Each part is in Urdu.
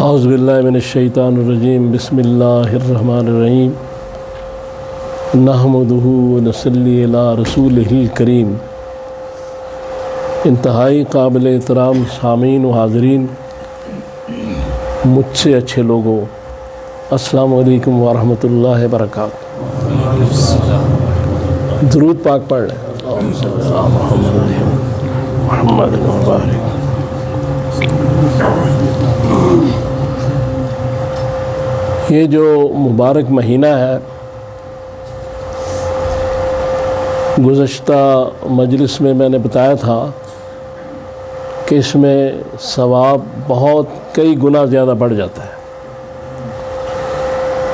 اعوذ باللہ من الشیطان الرجیم بسم اللہ الرحمن الرحیم نحمدہ ونصلی علی رسولہ الکریم۔ انتہائی قابل احترام سامعین و حاضرین، مجھ سے اچھے لوگوں، السلام علیکم ورحمۃ اللہ وبرکاتہ۔ درود پاک پڑھ لیں۔ محمد مبارک۔ یہ جو مبارک مہینہ ہے، گزشتہ مجلس میں میں نے بتایا تھا کہ اس میں ثواب بہت کئی گنا زیادہ بڑھ جاتا ہے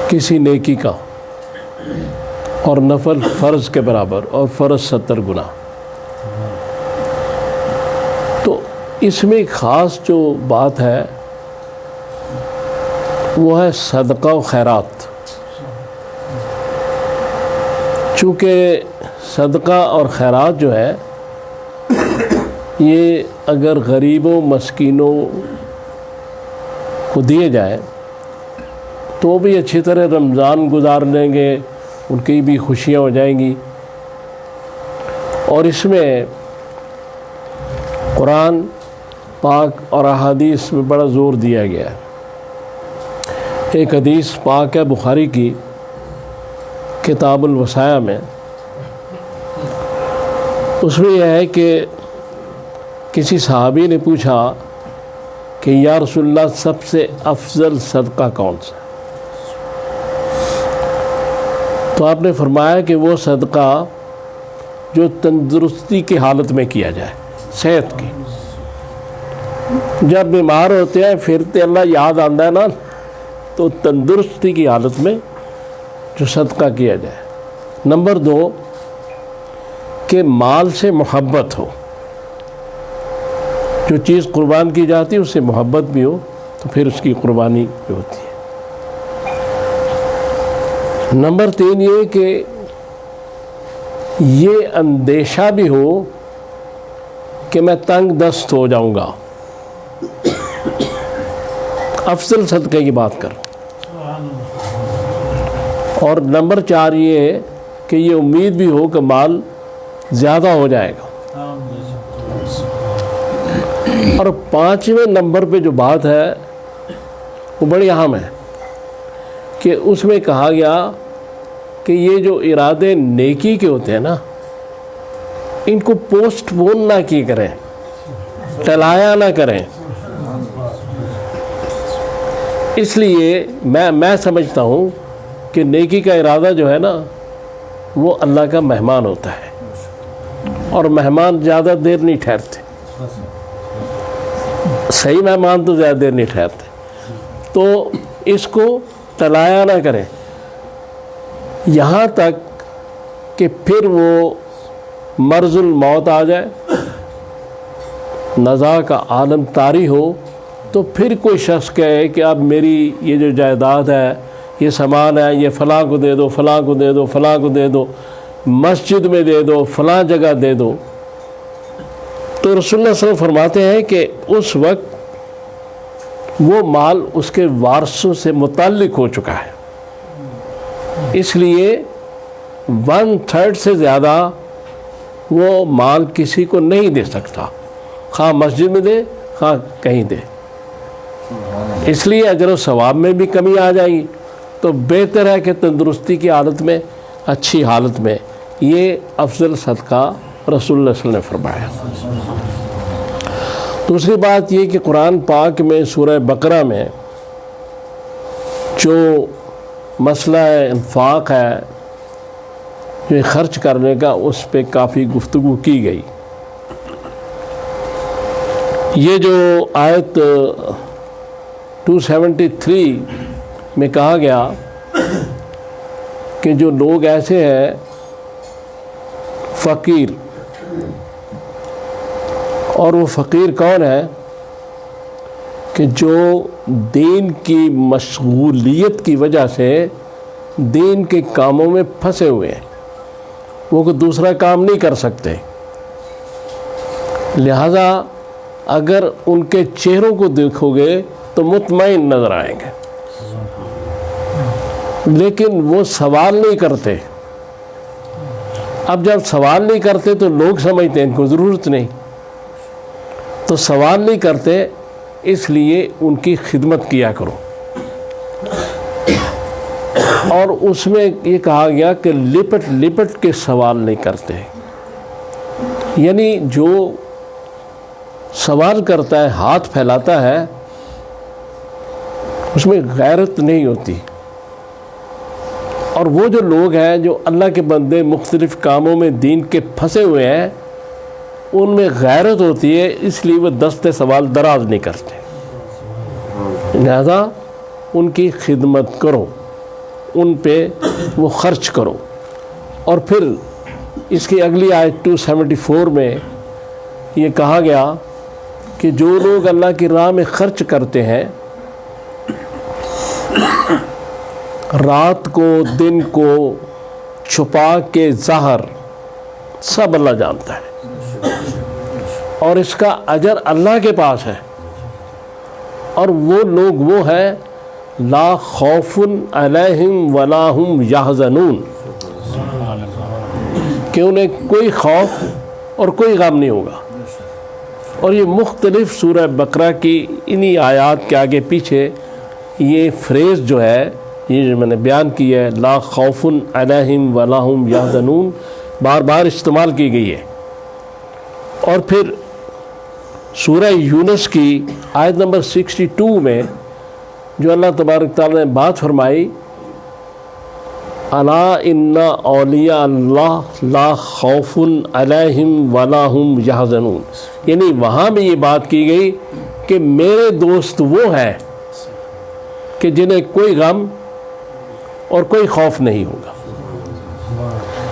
کسی نیکی کا، اور نفل فرض کے برابر، اور فرض 70 گنا۔ تو اس میں ایک خاص جو بات ہے وہ ہے صدقہ و خیرات۔ چونکہ صدقہ اور خیرات جو ہے یہ اگر غریبوں مسکینوں کو دیے جائیں تو وہ بھی اچھی طرح رمضان گزار لیں گے، ان کی بھی خوشیاں ہو جائیں گی۔ اور اس میں قرآن پاک اور احادیث میں بڑا زور دیا گیا ہے۔ ایک حدیث پاک ہے بخاری کی کتاب الوصایا میں، اس میں یہ ہے کہ کسی صحابی نے پوچھا کہ یا رسول اللہ سب سے افضل صدقہ کون سا؟ تو آپ نے فرمایا کہ وہ صدقہ جو تندرستی کی حالت میں کیا جائے، صحت کی۔ جب بیمار ہوتے ہیں پھرتے اللہ یاد آتا ہے نا، تو تندرستی کی حالت میں جو صدقہ کیا جائے۔ نمبر 2 کہ مال سے محبت ہو، جو چیز قربان کی جاتی ہے اس سے محبت بھی ہو تو پھر اس کی قربانی بھی ہوتی ہے۔ نمبر 3 یہ کہ یہ اندیشہ بھی ہو کہ میں تنگ دست ہو جاؤں گا، افضل صدقے کی بات کر۔ اور نمبر 4 یہ کہ یہ امید بھی ہو کہ مال زیادہ ہو جائے گا۔ اور 5ویں نمبر پہ جو بات ہے وہ بڑی اہم ہے کہ اس میں کہا گیا کہ یہ جو ارادے نیکی کے ہوتے ہیں نا، ان کو پوسٹ پون نہ کی کریں، ٹلایا نہ کریں۔ اس لیے میں سمجھتا ہوں کہ نیکی کا ارادہ جو ہے نا وہ اللہ کا مہمان ہوتا ہے، اور مہمان زیادہ دیر نہیں ٹھہرتے، صحیح مہمان تو زیادہ دیر نہیں ٹھہرتے۔ تو اس کو ٹلایا نہ کریں یہاں تک کہ پھر وہ مرض الموت آ جائے، نزاع کا عالم طاری ہو، تو پھر کوئی شخص کہے کہ اب میری یہ جو جائیداد ہے، یہ سامان ہے، یہ فلاں کو دے دو، فلاں کو دے دو، فلاں کو دے دو، مسجد میں دے دو، فلاں جگہ دے دو۔ تو رسول اللہ صلی اللہ علیہ وسلم فرماتے ہیں کہ اس وقت وہ مال اس کے وارثوں سے متعلق ہو چکا ہے، اس لیے 1/3 سے زیادہ وہ مال کسی کو نہیں دے سکتا، خواہ مسجد میں دے خواہ کہیں دے۔ اس لیے اجر و ثواب میں بھی کمی آ جائے گی، تو بہتر ہے کہ تندرستی کی حالت میں، اچھی حالت میں یہ افضل صدقہ رسول اللہ صلی اللہ علیہ وسلم نے فرمایا۔ دوسری بات یہ کہ قرآن پاک میں سورہ بقرہ میں جو مسئلہ انفاق ہے، جو خرچ کرنے کا، اس پہ کافی گفتگو کی گئی۔ یہ جو آیت 273 میں کہا گیا کہ جو لوگ ایسے ہیں فقیر، اور وہ فقیر کون ہے کہ جو دین کی مشغولیت کی وجہ سے دین کے کاموں میں پھنسے ہوئے ہیں، وہ کوئی دوسرا کام نہیں کر سکتے، لہذا اگر ان کے چہروں کو دیکھو گے تو مطمئن نظر آئیں گے، لیکن وہ سوال نہیں کرتے۔ اب جب سوال نہیں کرتے تو لوگ سمجھتے ہیں ان کو ضرورت نہیں، تو سوال نہیں کرتے، اس لیے ان کی خدمت کیا کرو۔ اور اس میں یہ کہا گیا کہ لپٹ لپٹ کے سوال نہیں کرتے، یعنی جو سوال کرتا ہے، ہاتھ پھیلاتا ہے، اس میں غیرت نہیں ہوتی۔ اور وہ جو لوگ ہیں جو اللہ کے بندے مختلف کاموں میں دین کے پھنسے ہوئے ہیں، ان میں غیرت ہوتی ہے، اس لیے وہ دست سوال دراز نہیں کرتے۔ لہذا ان کی خدمت کرو، ان پہ وہ خرچ کرو۔ اور پھر اس کی اگلی آیت 274 میں یہ کہا گیا کہ جو لوگ اللہ کی راہ میں خرچ کرتے ہیں، رات کو دن کو چھپا کے ظاہر، سب اللہ جانتا ہے، اور اس کا اجر اللہ کے پاس ہے۔ اور وہ لوگ وہ ہیں لا خوف علیہم ولا ہم یحزنون، کہ انہیں کوئی خوف اور کوئی غم نہیں ہوگا۔ اور یہ مختلف سورہ بقرہ کی انہی آیات کے آگے پیچھے یہ فریز جو ہے، یہ جو میں نے بیان کی ہے، لا خوف علیہم ولا ہم یحزنون، بار بار استعمال کی گئی ہے۔ اور پھر سورہ یونس کی آیت نمبر 62 میں جو اللہ تبارک تعالیٰ نے بات فرمائی، الا ان اولیاء اللہ لا خوف علیہم ولا ہم یحزنون، یعنی وہاں بھی یہ بات کی گئی کہ میرے دوست وہ ہیں کہ جنہیں کوئی غم اور کوئی خوف نہیں ہوگا۔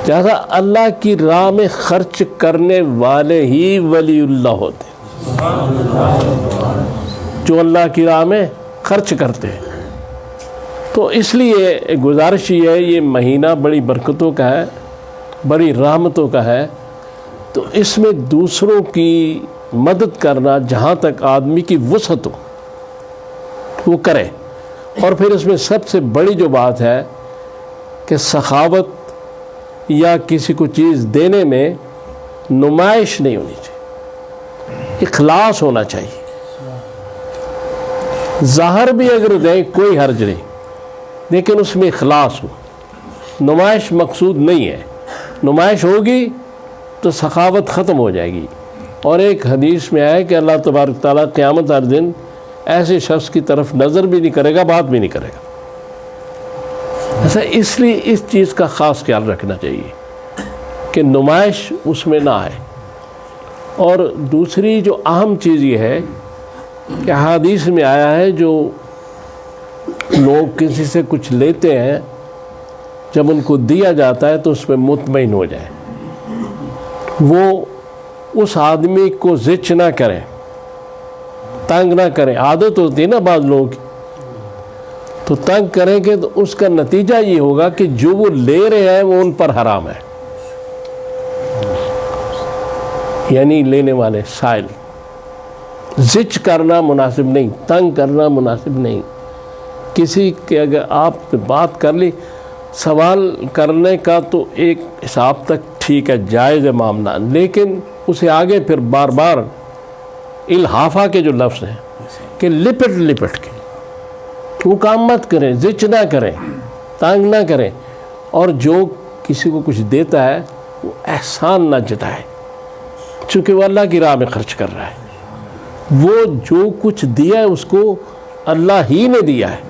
لہذا اللہ کی راہ میں خرچ کرنے والے ہی ولی اللہ ہوتے ہیں، جو اللہ کی راہ میں خرچ کرتے ہیں۔ تو اس لیے گزارش یہ ہے، یہ مہینہ بڑی برکتوں کا ہے، بڑی رحمتوں کا ہے، تو اس میں دوسروں کی مدد کرنا جہاں تک آدمی کی وسعت ہو وہ کرے۔ اور پھر اس میں سب سے بڑی جو بات ہے کہ سخاوت یا کسی کو چیز دینے میں نمائش نہیں ہونی چاہیے، اخلاص ہونا چاہیے۔ ظاہر بھی اگر دیں کوئی حرج نہیں، لیکن اس میں اخلاص ہو، نمائش مقصود نہیں ہے۔ نمائش ہوگی تو سخاوت ختم ہو جائے گی۔ اور ایک حدیث میں آیا کہ اللہ تبارک تعالیٰ قیامت ہر دن ایسے شخص کی طرف نظر بھی نہیں کرے گا، بات بھی نہیں کرے گا۔ ایسا اس لیے اس چیز کا خاص خیال رکھنا چاہیے کہ نمائش اس میں نہ آئے۔ اور دوسری جو اہم چیز یہ ہے کہ حدیث میں آیا ہے جو لوگ کسی سے کچھ لیتے ہیں، جب ان کو دیا جاتا ہے تو اس پہ مطمئن ہو جائے، وہ اس آدمی کو زچ نہ کریں، تنگ نہ کریں۔ عادت ہوتی ہے نا بعض لوگوں کی، تو تنگ کریں گے تو اس کا نتیجہ یہ ہوگا کہ جو وہ لے رہے ہیں وہ ان پر حرام ہے، یعنی لینے والے سائل۔ زچ کرنا مناسب نہیں، تنگ کرنا مناسب نہیں۔ کسی کے اگر آپ بات کر لی، سوال کرنے کا تو ایک حساب تک ٹھیک ہے، جائز ہے معاملہ، لیکن اسے آگے پھر بار بار الحافہ کے جو لفظ ہیں کہ لپٹ لپٹ کے وہ کام مت کریں، زچ نہ کریں، تنگ نہ کریں۔ اور جو کسی کو کچھ دیتا ہے وہ احسان نہ جتائے، چونکہ وہ اللہ کی راہ میں خرچ کر رہا ہے۔ وہ جو کچھ دیا ہے اس کو اللہ ہی نے دیا ہے،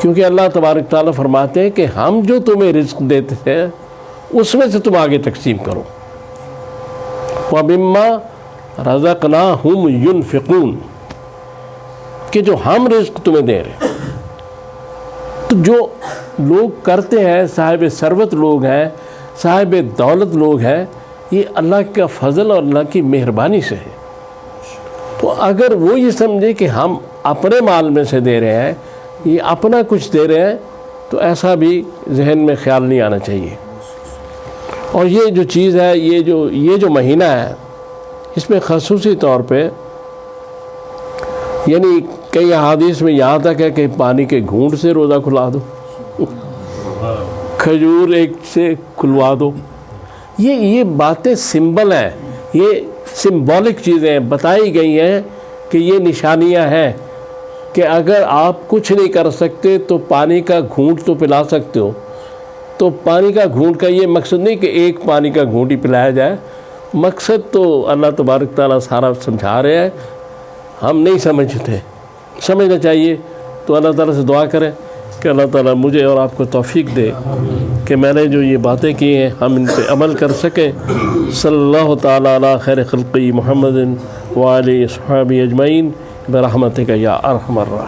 کیونکہ اللہ تبارک تعالیٰ فرماتے ہیں کہ ہم جو تمہیں رزق دیتے ہیں اس میں سے تم آگے تقسیم کرو۔ وَمِمَّا رَزَقْنَاهُمْ يُنْفِقُونَ، کہ جو ہم رزق تمہیں دے رہے ہیں۔ تو جو لوگ کرتے ہیں، صاحب ثروت لوگ ہیں، صاحب دولت لوگ ہیں، یہ اللہ کا فضل اور اللہ کی مہربانی سے ہے۔ تو اگر وہ یہ سمجھے کہ ہم اپنے مال میں سے دے رہے ہیں، یہ اپنا کچھ دے رہے ہیں، تو ایسا بھی ذہن میں خیال نہیں آنا چاہیے۔ اور یہ جو چیز ہے، یہ جو مہینہ ہے، اس میں خصوصی طور پہ یعنی کئی احادیث میں یہاں تک ہے کہ پانی کے گھونٹ سے روزہ کھلا دو، کھجور ایک سے کھلوا دو. یہ باتیں سمبل ہیں، یہ سمبولک چیزیں بتائی گئی ہیں کہ یہ نشانیاں ہیں کہ اگر آپ کچھ نہیں کر سکتے تو پانی کا گھونٹ تو پلا سکتے ہو. تو پانی کا گھونٹ کا یہ مقصد نہیں کہ ایک پانی کا گھونٹ ہی پلایا جائے، مقصد تو اللہ تبارک تعالیٰ سارا سمجھا رہے ہیں، ہم نہیں سمجھتے، سمجھنا چاہیے. تو اللہ تعالیٰ سے دعا کریں کہ اللہ تعالیٰ مجھے اور آپ کو توفیق دے کہ میں نے جو یہ باتیں کی ہیں ہم ان پہ عمل کر سکیں. صلی اللہ تعالیٰ علی خیر خلقی محمد وآلہ صحابہ اجمعین برحمتک یا ارحم الراحمین.